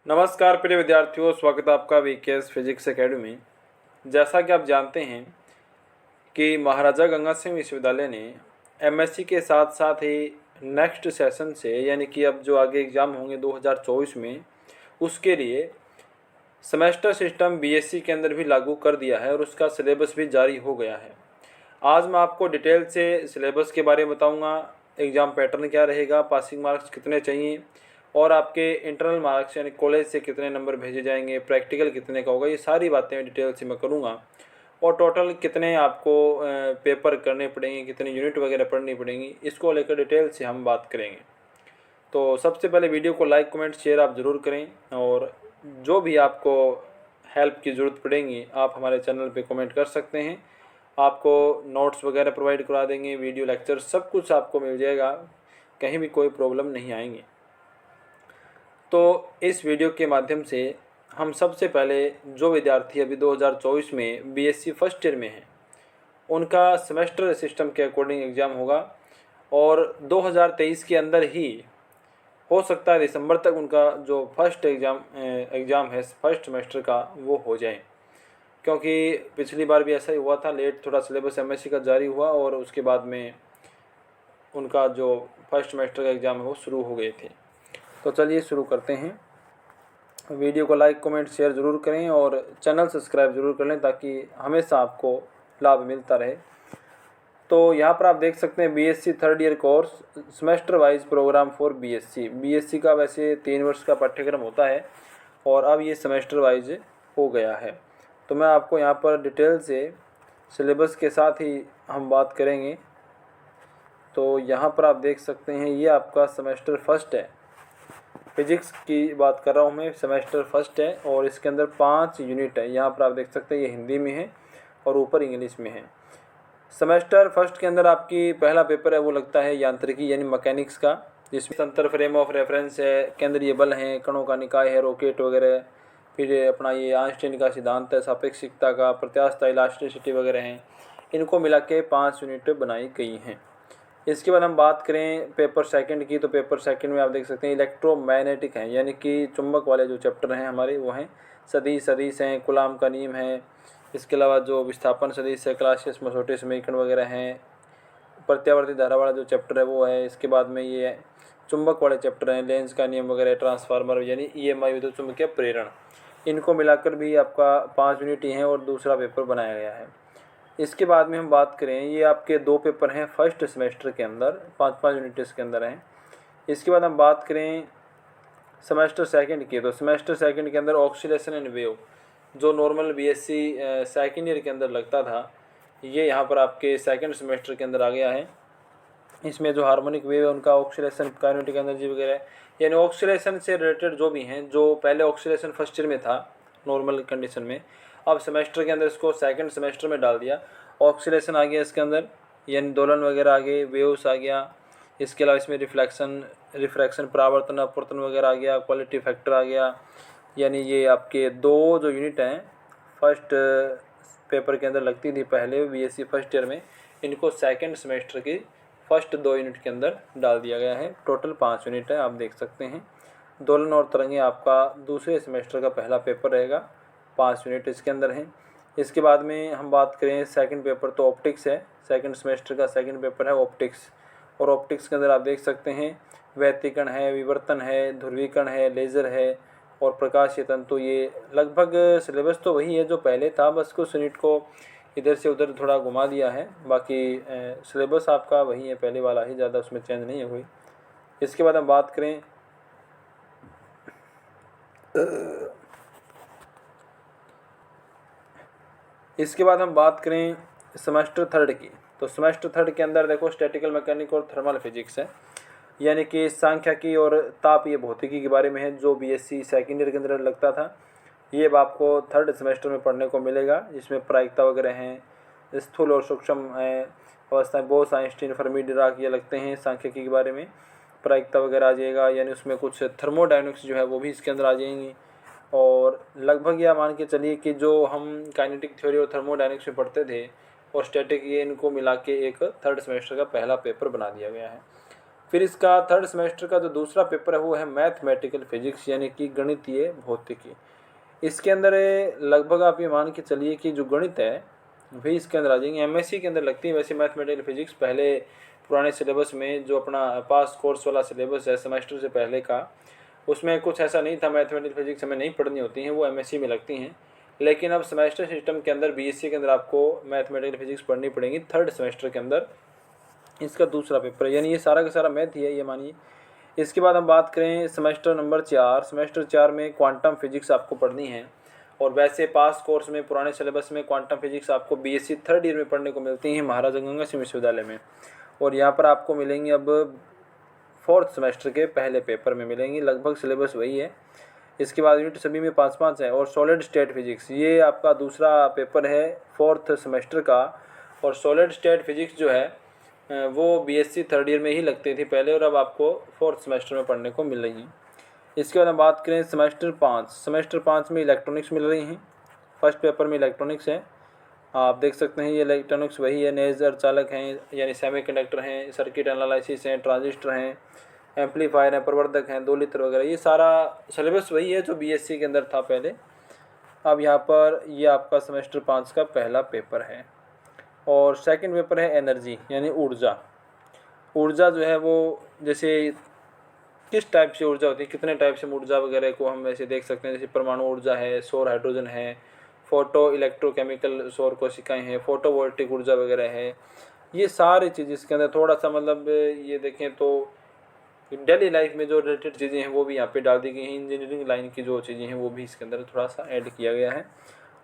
नमस्कार प्रिय विद्यार्थियों, स्वागत है आपका वीकेएस फिजिक्स एकेडमी में। जैसा कि आप जानते हैं कि महाराजा गंगा सिंह विश्वविद्यालय ने एमएससी के साथ साथ ही नेक्स्ट सेशन से यानी कि अब जो आगे एग्ज़ाम होंगे 2024 में, उसके लिए सेमेस्टर सिस्टम बीएससी के अंदर भी लागू कर दिया है और उसका सिलेबस भी जारी हो गया है। आज मैं आपको डिटेल से सिलेबस के बारे में बताऊँगा, एग्ज़ाम पैटर्न क्या रहेगा, पासिंग मार्क्स कितने चाहिए और आपके इंटरनल मार्क्स यानी कॉलेज से कितने नंबर भेजे जाएंगे, प्रैक्टिकल कितने का होगा, ये सारी बातें डिटेल से मैं करूँगा। और टोटल कितने आपको पेपर करने पड़ेंगे, कितनी यूनिट वगैरह पढ़नी पड़ेंगी, इसको लेकर डिटेल से हम बात करेंगे। तो सबसे पहले वीडियो को लाइक कमेंट शेयर आप ज़रूर करें और जो भी आपको हेल्प की ज़रूरत पड़ेगी आप हमारे चैनल पे कमेंट कर सकते हैं। आपको नोट्स वगैरह प्रोवाइड करा देंगे, वीडियो लेक्चर सब कुछ आपको मिल जाएगा, कहीं भी कोई प्रॉब्लम नहीं आएंगी। तो इस वीडियो के माध्यम से हम सबसे पहले जो विद्यार्थी अभी 2024 में बीएससी फर्स्ट ईयर में हैं उनका सेमेस्टर सिस्टम के अकॉर्डिंग एग्ज़ाम होगा और 2023 के अंदर ही हो सकता है दिसंबर तक उनका जो फर्स्ट एग्ज़ाम है फर्स्ट सेमेस्टर का वो हो जाए, क्योंकि पिछली बार भी ऐसा ही हुआ था। लेट थोड़ा सिलेबस एमएससी का जारी हुआ और उसके बाद में उनका जो फर्स्ट सेमेस्टर का एग्ज़ाम है वो शुरू हो गए थे। तो चलिए शुरू करते हैं। वीडियो को लाइक कमेंट शेयर ज़रूर करें और चैनल सब्सक्राइब ज़रूर कर लें ताकि हमेशा आपको लाभ मिलता रहे। तो यहाँ पर आप देख सकते हैं BSc third year course semester wise programme for BSc का वैसे 3 वर्ष का पाठ्यक्रम होता है और अब ये सेमेस्टर वाइज हो गया है। तो मैं आपको यहाँ पर डिटेल से सिलेबस के साथ ही हम बात करेंगे। तो यहाँ पर आप देख सकते हैं ये आपका सेमेस्टर फर्स्ट है, फिजिक्स की बात कर रहा हूँ मैं, सेमेस्टर फर्स्ट है और इसके अंदर 5 यूनिट है। यहाँ पर आप देख सकते हैं ये हिंदी में है और ऊपर इंग्लिश में है। सेमेस्टर फर्स्ट के अंदर आपकी पहला पेपर है वो लगता है यांत्रिकी यानी मैकेनिक्स का, जिसमें तंत्र, फ्रेम ऑफ रेफरेंस है, केंद्रीय बल हैं, कणों का निकाय है, रॉकेट वगैरह, फिर अपना ये आइंस्टीन का सिद्धांत है, सापेक्षिकता का, प्रत्यास्थता, इलास्टिसिटी वगैरह हैं। इनको मिला के 5 यूनिट बनाई गई हैं। इसके बाद हम बात करें पेपर सेकंड की, तो पेपर सेकंड में आप देख सकते हैं इलेक्ट्रोमैग्नेटिक हैं यानी कि चुंबक वाले जो चैप्टर हैं हमारे वो हैं सदिश हैं, कूलाम का नियम है, इसके अलावा जो विस्थापन सदिश है, क्लासियस मसोटी समीकरण वगैरह हैं, प्रत्यावर्ती धारा वाला जो चैप्टर है वो है। इसके बाद में ये चुंबक वाले चैप्टर हैं, लेंस का नियम वगैरह, ट्रांसफार्मर यानी ईएमआई विद्युत चुम्बकीय प्रेरण। इनको मिलाकर भी आपका 5 यूनिट ही हैं और दूसरा पेपर बनाया गया है। इसके बाद में हम बात करें, ये आपके 2 पेपर हैं फर्स्ट सेमेस्टर के अंदर, 5-5 यूनिट इसके अंदर हैं। इसके बाद हम बात करें सेमेस्टर सेकंड की, तो सेमेस्टर सेकंड के अंदर ऑक्सीलेशन एंड वेव जो नॉर्मल बीएससी सेकंड ईयर के अंदर लगता था, ये यहाँ पर आपके सेकंड सेमेस्टर के अंदर आ गया है। इसमें जो हार्मोनिक वेव है उनका ऑक्सीलेशन, काइनेटिक एनर्जी वगैरह यानी ऑक्सीलेशन से रिलेटेड जो भी हैं, जो पहले ऑक्सीलेशन फर्स्ट ईयर में था नॉर्मल कंडीशन में, अब सेमेस्टर के अंदर इसको सेकंड सेमेस्टर में डाल दिया। ऑक्सीलेशन आ गया इसके अंदर यानी दोलन वगैरह आ गए, वेव्स आ गया। इसके अलावा इसमें रिफ्रैक्शन, परावर्तन, अपवर्तन वगैरह आ गया, क्वालिटी फैक्टर आ गया। यानी ये आपके 2 जो यूनिट हैं फर्स्ट पेपर के अंदर लगती थी पहले बीएससी फर्स्ट ईयर में, इनको सेकंड सेमेस्टर की फर्स्ट 2 यूनिट के अंदर डाल दिया गया है। टोटल 5 यूनिट है, आप देख सकते हैं। दोलन और तरंगे आपका दूसरे सेमेस्टर का पहला पेपर रहेगा, 5 यूनिट इसके अंदर हैं। इसके बाद में हम बात करें सेकंड पेपर, तो ऑप्टिक्स है, सेकंड सेमेस्टर का सेकंड पेपर है ऑप्टिक्स। और ऑप्टिक्स के अंदर आप देख सकते हैं व्यतिकरण है, विवर्तन है, ध्रुवीकरण है, लेज़र है और प्रकाशीय तंतु। ये लगभग सिलेबस तो वही है जो पहले था, बस कुछ यूनिट को इधर से उधर थोड़ा घुमा दिया है, बाकी सिलेबस आपका वही है पहले वाला ही, ज़्यादा उसमें चेंज नहीं है हुई। इसके बाद हम बात करें सेमेस्टर थर्ड की, तो सेमेस्टर थर्ड के अंदर देखो स्टैटिकल मैकेनिक और थर्मल फिजिक्स है यानी कि सांख्यिकी और तापीय भौतिकी के बारे में है, जो बीएससी सेकेंड ईयर के अंदर लगता था। ये अब आपको थर्ड सेमेस्टर में पढ़ने को मिलेगा, जिसमें प्रायिकता वगैरह हैं, स्थूल और सूक्ष्म अवस्थाएं, बोस, आइंस्टीन, फर्मी, डिराक ये लगते हैं सांख्यिकी के बारे में। प्रायिकता वगैरह आ जाएगा, यानी उसमें कुछ थर्मोडायनेमिक्स जो है वो भी इसके अंदर आ जाएंगी। और लगभग यह मान के चलिए कि जो हम काइनेटिक थ्योरी और थर्मोडायनेमिक्स में पढ़ते थे और स्टैटिक, ये इनको मिला के एक थर्ड सेमेस्टर का पहला पेपर बना दिया गया है। फिर इसका थर्ड सेमेस्टर का जो दूसरा पेपर है वो है मैथमेटिकल फिजिक्स यानी कि गणितीय भौतिकी। इसके अंदर लगभग आप ये मान के चलिए कि जो गणित है वही इसके अंदर आ जाएंगे। एमएससी के अंदर लगती है वैसे मैथमेटिकल फिजिक्स। पहले पुराने सिलेबस में जो अपना पास कोर्स वाला सिलेबस है सेमेस्टर से पहले का, उसमें कुछ ऐसा नहीं था, मैथमेटिकल फिजिक्स हमें नहीं पढ़नी होती हैं, वो एमएससी में लगती हैं। लेकिन अब सेमेस्टर सिस्टम के अंदर बीएससी के अंदर आपको मैथमेटिकल फिजिक्स पढ़नी पड़ेगी थर्ड सेमेस्टर के अंदर। इसका दूसरा पेपर है, यानी ये सारा का सारा मैथ ही है ये मानिए। इसके बाद हम बात करें सेमेस्टर नंबर 4। सेमेस्टर 4 में क्वांटम फिजिक्स आपको पढ़नी है। और वैसे पास कोर्स में पुराने सिलेबस में क्वांटम फिजिक्स आपको बीएससी थर्ड ईयर में पढ़ने को मिलती हैं महाराजा गंगा सिंह विश्वविद्यालय में। और यहाँ पर आपको मिलेंगी अब फोर्थ सेमेस्टर के पहले पेपर में मिलेंगी, लगभग सिलेबस वही है। इसके बाद यूनिट सभी में 5-5 है। और सॉलिड स्टेट फिजिक्स ये आपका दूसरा पेपर है फोर्थ सेमेस्टर का। और सॉलिड स्टेट फिजिक्स जो है वो बीएससी थर्ड ईयर में ही लगती थी पहले, और अब आपको फोर्थ सेमेस्टर में पढ़ने को मिल रही हैं। इसके बाद हम बात करें सेमेस्टर 5। सेमेस्टर 5 में इलेक्ट्रॉनिक्स मिल रही हैं। फर्स्ट पेपर में इलेक्ट्रॉनिक्स है, आप देख सकते हैं ये इलेक्ट्रॉनिक्स वही है। नेजर चालक हैं यानी सेमीकंडक्टर हैं, सर्किट एनालिसिस हैं, ट्रांजिस्टर हैं, एम्पलीफायर हैं, प्रवर्धक हैं, दोलित्र वगैरह, ये सारा सिलेबस वही है जो बीएससी के अंदर था पहले। अब यहाँ पर ये आपका सेमेस्टर 5 का पहला पेपर है। और सेकंड पेपर है एनर्जी यानी ऊर्जा। ऊर्जा जो है वो जैसे किस टाइप से ऊर्जा होती है, कितने टाइप से ऊर्जा वगैरह को हम ऐसे देख सकते हैं। जैसे परमाणु ऊर्जा है, सौर हाइड्रोजन है, फोटो इलेक्ट्रोकेमिकल सौर कोशिकाएं हैं, फोटोवोल्टिक ऊर्जा वगैरह है। ये सारी चीज़ इसके अंदर थोड़ा सा मतलब ये देखें तो डेली लाइफ में जो रिलेटेड चीज़ें हैं वो भी यहाँ पे डाल दी गई हैं। इंजीनियरिंग लाइन की जो चीज़ें हैं वो भी इसके अंदर थोड़ा सा ऐड किया गया है।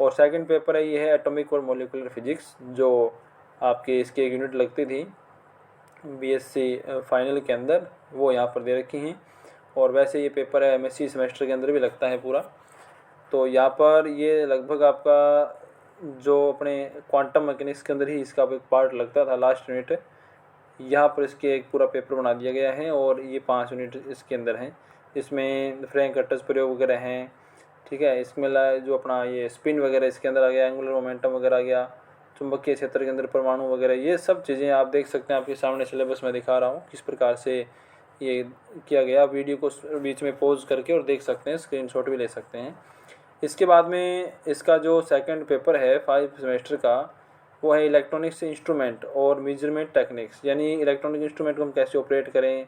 और सेकंड पेपर है ये है एटॉमिक और मॉलिक्यूलर फिजिक्स, जो आपके इसकी एक यूनिट लगती थी बीएससी फाइनल के अंदर, वो यहाँ पर दे रखी हैं। और वैसे ये पेपर है एमएससी सेमेस्टर के अंदर भी लगता है पूरा। तो यहाँ पर ये लगभग आपका जो अपने क्वांटम मैकेनिक्स के अंदर ही इसका एक पार्ट लगता था लास्ट यूनिट, यहाँ पर इसके एक पूरा पेपर बना दिया गया है। और ये 5 यूनिट इसके अंदर हैं। इसमें फ्रैंक हटस प्रयोग वगैरह हैं, ठीक है। इसमें जो अपना ये स्पिन वगैरह इसके अंदर आ गया, एंगुलर मोमेंटम वगैरह आ गया, चुंबकीय क्षेत्र के अंदर परमाणु वगैरह, ये सब चीज़ें आप देख सकते हैं। आपके सामने सिलेबस में दिखा रहा हूँ किस प्रकार से ये किया गया। वीडियो को बीच में पॉज करके और देख सकते हैं, स्क्रीनशॉट भी ले सकते हैं। इसके बाद में इसका जो सेकंड पेपर है 5 सेमेस्टर का वो है इलेक्ट्रॉनिक्स इंस्ट्रूमेंट और मेजरमेंट टेक्निक्स, यानी इलेक्ट्रॉनिक इंस्ट्रूमेंट को हम कैसे ऑपरेट करें,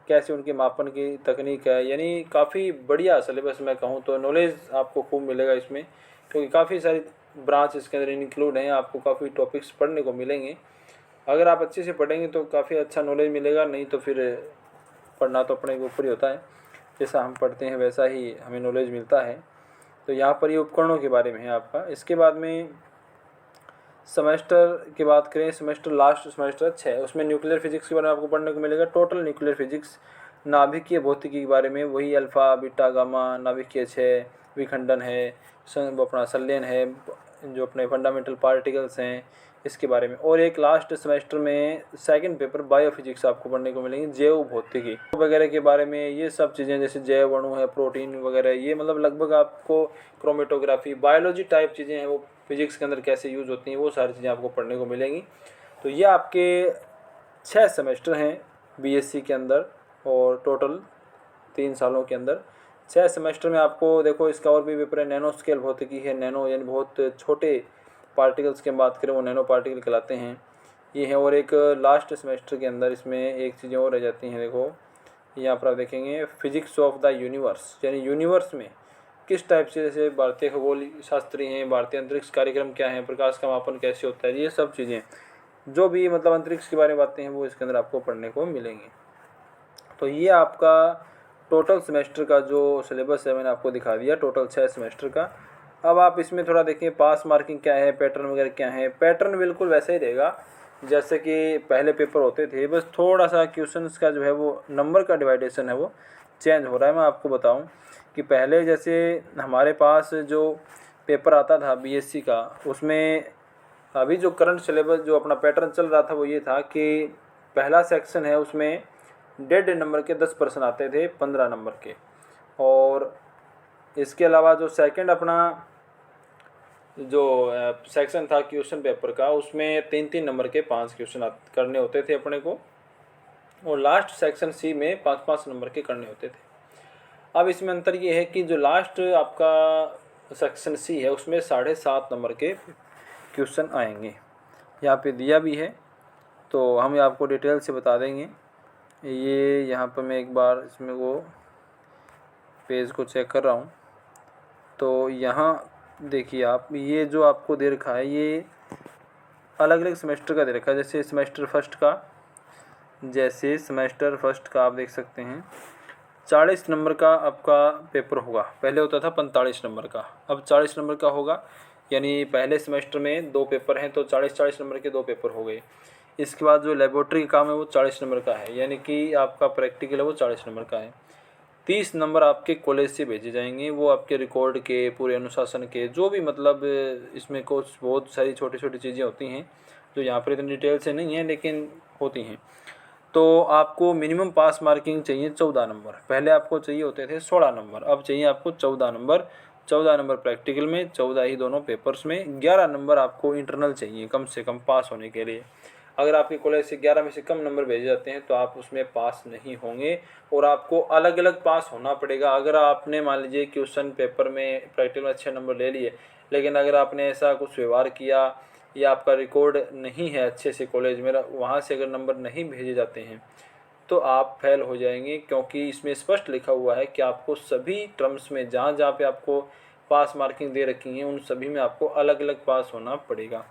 कैसे उनके मापन की तकनीक है। यानी काफ़ी बढ़िया सिलेबस मैं कहूँ तो, नॉलेज आपको खूब मिलेगा इसमें, क्योंकि काफ़ी सारी ब्रांच इसके अंदर इंक्लूड हैं। आपको काफ़ी टॉपिक्स पढ़ने को मिलेंगे। अगर आप अच्छे से पढ़ेंगे तो काफ़ी अच्छा नॉलेज मिलेगा, नहीं तो फिर पढ़ना तो अपने के ऊपर ही होता है। जैसा हम पढ़ते हैं वैसा ही हमें नॉलेज मिलता है। तो यहाँ पर ये उपकरणों के बारे में है आपका। इसके बाद में सेमेस्टर की बात करें, सेमेस्टर लास्ट सेमेस्टर 6, उसमें न्यूक्लियर फिजिक्स के बारे में आपको पढ़ने को मिलेगा। टोटल न्यूक्लियर फिजिक्स, नाभिकीय भौतिकी के बारे में, वही अल्फ़ा बीटा गामा, नाभिकीय 6, विखंडन है, अपना संलयन है, जो अपने फंडामेंटल पार्टिकल्स हैं इसके बारे में। और एक लास्ट सेमेस्टर में सेकंड पेपर बायोफिजिक्स आपको पढ़ने को मिलेंगी, जैव भौतिकी वगैरह के बारे में। ये सब चीज़ें जैसे जैव अणु है, प्रोटीन वगैरह, ये मतलब लगभग आपको क्रोमेटोग्राफी, बायोलॉजी टाइप चीज़ें हैं वो फिजिक्स के अंदर कैसे यूज़ होती हैं, वो सारी चीज़ें आपको पढ़ने को मिलेंगी। तो ये आपके 6 सेमेस्टर हैं बीएससी के अंदर, और टोटल 3 सालों के अंदर 6 सेमेस्टर में आपको देखो इसका और भी पेपर है। नैनो स्केल भौतिकी है, नैनो यानी बहुत छोटे पार्टिकल्स की बात करें वो नैनो पार्टिकल कहलाते हैं, ये है। और एक लास्ट सेमेस्टर के अंदर इसमें एक चीज़ें और रह जाती हैं, देखो यहाँ पर आप देखेंगे फिजिक्स ऑफ द यूनिवर्स, यानी यूनिवर्स में किस टाइप से, जैसे भारतीय खगोल शास्त्री हैं, भारतीय अंतरिक्ष कार्यक्रम क्या है, प्रकाश का मापन कैसे होता है, ये सब चीज़ें जो भी मतलब अंतरिक्ष के बारे में बातें हैं वो इसके अंदर आपको पढ़ने को मिलेंगी। तो ये आपका टोटल सेमेस्टर का जो सिलेबस है मैंने आपको दिखा दिया, टोटल 6 सेमेस्टर का। अब आप इसमें थोड़ा देखिए पास मार्किंग क्या है, पैटर्न वगैरह क्या है। पैटर्न बिल्कुल वैसे ही रहेगा जैसे कि पहले पेपर होते थे, बस थोड़ा सा क्वेश्चंस का जो है वो नंबर का डिवाइडेशन है वो चेंज हो रहा है। मैं आपको बताऊं कि पहले जैसे हमारे पास जो पेपर आता था बीएससी का, उसमें अभी जो करंट सिलेबस जो अपना पैटर्न चल रहा था वो ये था कि पहला सेक्शन है उसमें 1.5 नंबर के 10 प्रश्न आते थे 15 नंबर के। और इसके अलावा जो सेकंड अपना जो सेक्शन था क्वेश्चन पेपर का, उसमें 3-3 नंबर के 5 क्वेश्चन करने होते थे अपने को। और लास्ट सेक्शन सी में 5-5 नंबर के करने होते थे। अब इसमें अंतर ये है कि जो लास्ट आपका सेक्शन सी है उसमें 7.5 नंबर के क्वेश्चन आएंगे। यहाँ पे दिया भी है, तो हम आपको डिटेल से बता देंगे। ये यहाँ पर मैं एक बार इसमें वो पेज को चेक कर रहा हूँ, तो यहाँ देखिए आप, ये जो आपको दे रखा है ये अलग अलग सेमेस्टर का दे रखा है। जैसे सेमेस्टर फर्स्ट का आप देख सकते हैं 40 नंबर का आपका पेपर होगा। पहले होता था 45 नंबर का, अब 40 नंबर का होगा। यानी पहले सेमेस्टर में 2 पेपर हैं तो 40-40 नंबर के 2 पेपर हो गए। इसके बाद जो लेबोरेटरी का काम है वो 40 नंबर का है, यानी कि आपका प्रैक्टिकल है वो 40 नंबर का है। 30 नंबर आपके कॉलेज से भेजे जाएंगे, वो आपके रिकॉर्ड के, पूरे अनुशासन के, जो भी मतलब इसमें कुछ बहुत सारी छोटी छोटी चीज़ें होती हैं जो यहाँ पर इतनी डिटेल से नहीं है लेकिन होती हैं। तो आपको मिनिमम पास मार्किंग चाहिए 14 नंबर। पहले आपको चाहिए होते थे 16 नंबर, अब चाहिए आपको 14 नंबर। 14 नंबर प्रैक्टिकल में, 14 ही दोनों पेपर्स में। 11 नंबर आपको इंटरनल चाहिए कम से कम पास होने के लिए। अगर आपके कॉलेज से 11 में से कम नंबर भेजे जाते हैं तो आप उसमें पास नहीं होंगे और आपको अलग अलग पास होना पड़ेगा। अगर आपने मान लीजिए क्वेश्चन पेपर में प्रैक्टिकल में अच्छे नंबर ले लिए, लेकिन अगर आपने ऐसा कुछ व्यवहार किया या आपका रिकॉर्ड नहीं है अच्छे से कॉलेज में, वहाँ से अगर नंबर नहीं भेजे जाते हैं तो आप फेल हो जाएंगे। क्योंकि इसमें स्पष्ट लिखा हुआ है कि आपको सभी टर्म्स में जहाँ जहाँ पे आपको पास मार्किंग दे रखी हैं उन सभी में आपको अलग अलग पास होना पड़ेगा।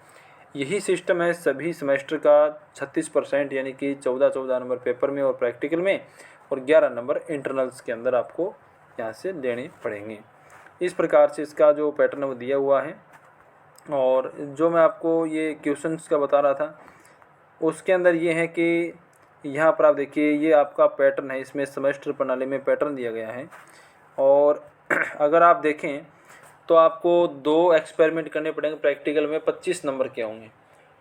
यही सिस्टम है सभी सेमेस्टर का। 36% यानी कि 14 नंबर पेपर में और प्रैक्टिकल में, और 11 नंबर इंटरनल्स के अंदर आपको यहाँ से देने पड़ेंगे। इस प्रकार से इसका जो पैटर्न वो दिया हुआ है। और जो मैं आपको ये क्वेश्चंस का बता रहा था उसके अंदर ये है कि यहाँ पर आप देखिए ये आपका पैटर्न है, इसमें सेमेस्टर प्रणाली में पैटर्न दिया गया है। और अगर आप देखें तो आपको 2 एक्सपेरिमेंट करने पड़ेंगे प्रैक्टिकल में, 25 नंबर के होंगे।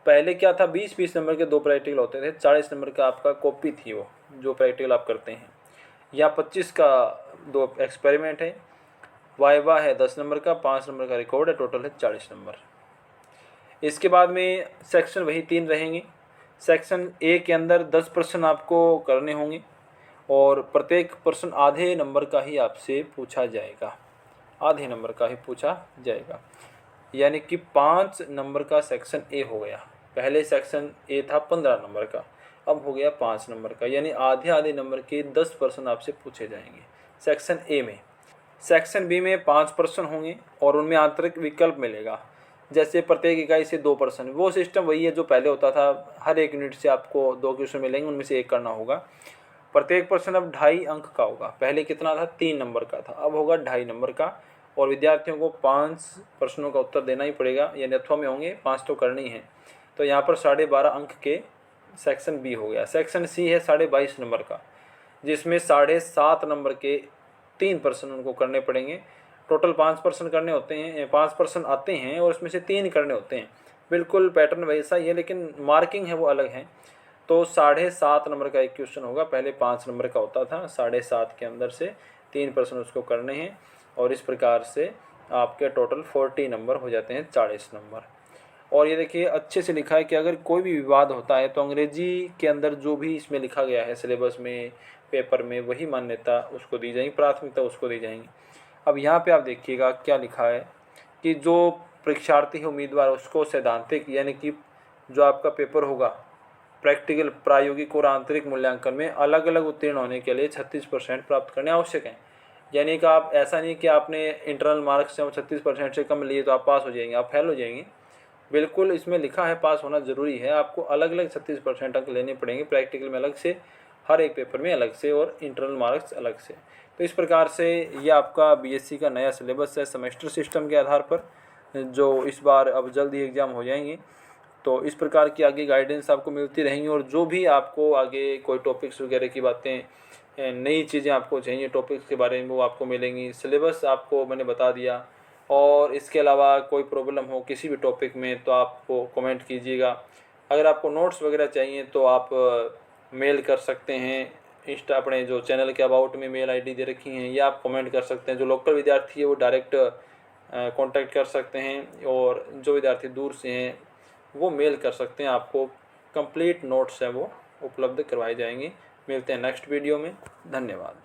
पहले क्या था, 20-20 नंबर के 2 प्रैक्टिकल होते थे, 40 नंबर का आपका कॉपी थी वो जो प्रैक्टिकल आप करते हैं। या 25 का 2 एक्सपेरिमेंट है, वाइवा है 10 नंबर का, 5 नंबर का रिकॉर्ड है, टोटल है 40 नंबर। इसके बाद में सेक्शन वही 3 रहेंगे। सेक्शन ए के अंदर 10 प्रश्न आपको करने होंगे और प्रत्येक प्रश्न आधे नंबर का ही आपसे पूछा जाएगा, आधे नंबर का ही पूछा जाएगा। यानी कि 5 नंबर का सेक्शन ए हो गया। पहले सेक्शन ए था 15 नंबर का, अब हो गया 5 नंबर का, यानी आधे आधे नंबर के 10 प्रश्न आपसे पूछे जाएंगे सेक्शन ए में। सेक्शन बी में 5 प्रश्न होंगे और उनमें आंतरिक विकल्प मिलेगा। जैसे प्रत्येक इकाई से 2 प्रश्न, वो सिस्टम वही है जो पहले होता था। हर एक यूनिट से आपको 2 क्वेश्चन मिलेंगे, उनमें से एक करना होगा। प्रत्येक प्रश्न अब 2.5 अंक का होगा। पहले कितना था, 3 नंबर का था, अब होगा 2.5 नंबर का। और विद्यार्थियों को 5 प्रश्नों का उत्तर देना ही पड़ेगा, यानी अथवा में होंगे, 5 तो करने ही हैं। तो यहाँ पर 12.5 अंक के सेक्शन बी हो गया। सेक्शन सी है 22.5 नंबर का, जिसमें 7.5 नंबर के 3 प्रश्न उनको करने पड़ेंगे। टोटल 5 प्रश्न करने होते हैं, 5 प्रश्न आते हैं और उसमें से 3 करने होते हैं। बिल्कुल पैटर्न वैसा ही है लेकिन मार्किंग है वो अलग है। तो 7.5 नंबर का एक क्वेश्चन होगा, पहले 5 नंबर का होता था। 7.5 के अंदर से 3 प्रश्न उसको करने हैं और इस प्रकार से आपके टोटल 40 नंबर हो जाते हैं, 40 नंबर। और ये देखिए अच्छे से लिखा है कि अगर कोई भी विवाद होता है तो अंग्रेजी के अंदर जो भी इसमें लिखा गया है सिलेबस में, पेपर में, वही मान्यता उसको दी जाएगी, प्राथमिकता उसको दी जाएगी। अब यहाँ पे आप देखिएगा क्या लिखा है कि जो परीक्षार्थी है, उम्मीदवार, उसको सैद्धांतिक यानी कि जो आपका पेपर होगा प्रैक्टिकल, प्रायोगिक और आंतरिक मूल्यांकन में अलग अलग उत्तीर्ण होने के लिए 36% प्राप्त करने आवश्यक हैं। यानी कि आप ऐसा नहीं कि आपने इंटरनल मार्क्स से 36% से कम लिए तो आप पास हो जाएंगे, आप फेल हो जाएंगे। बिल्कुल इसमें लिखा है पास होना ज़रूरी है। आपको अलग अलग 36% अंक लेने पड़ेंगे, प्रैक्टिकल में अलग से, हर एक पेपर में अलग से, और इंटरनल मार्क्स अलग से। तो इस प्रकार से ये आपका बीएससी का नया सिलेबस है सेमेस्टर सिस्टम के आधार पर, जो इस बार अब जल्द ही एग्ज़ाम हो जाएंगे। तो इस प्रकार की आगे गाइडेंस आपको मिलती रहेंगी। और जो भी आपको आगे कोई टॉपिक्स वगैरह की बातें, नई चीज़ें आपको चाहिए टॉपिक्स के बारे में, वो आपको मिलेंगी। सिलेबस आपको मैंने बता दिया। और इसके अलावा कोई प्रॉब्लम हो किसी भी टॉपिक में तो आपको कमेंट कीजिएगा। अगर आपको नोट्स वगैरह चाहिए तो आप मेल कर सकते हैं। इंस्टा अपने जो चैनल के अबाउट में मेल आईडी दे रखी हैं, या आप कमेंट कर सकते हैं। जो लोकल विद्यार्थी है वो डायरेक्ट कांटेक्ट कर सकते हैं, और जो विद्यार्थी दूर से हैं वो मेल कर सकते हैं। आपको कंप्लीट नोट्स हैं वो उपलब्ध करवाए जाएंगे मिलते हैं नेक्स्ट वीडियो में। धन्यवाद।